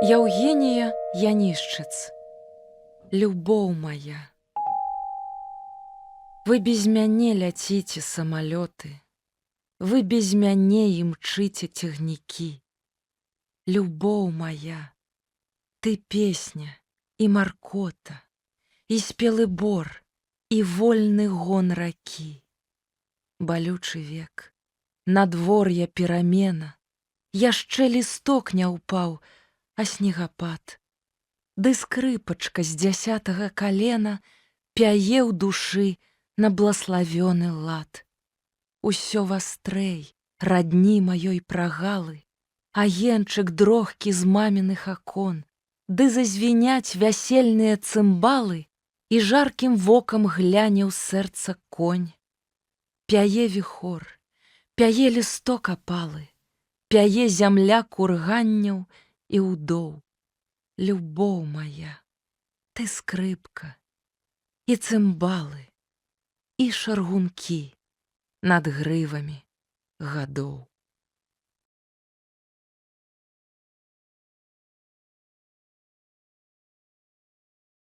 Яўгенія Янішчыц. Любоў моя. Вы без мяне ляціце самалёты, вы без мяне імчыце цягнікі. Любоў моя, ты песня і маркота, і спелы бор, і вольны гон ракі. Балючы век, надвор'я перамена, яшчэ лісток не ўпаў, а снегапад. Ды скрыпачка з 10-га калена пяе ў душы на блаславёны лад. Усё вастрэй, радні маёй прагалы, агеньчык дрохкі з маміных акон, ды зазвіняць вясельныя цымбалы, і жаркім вокам гляне ў сэрца конь. Пяе віхор, пяе лісток апалы, пяе зямля курганняў і ўдоў. Любоў моя, ты скрыпка, і цымбалы, і шаргункі над грывамі гадоў.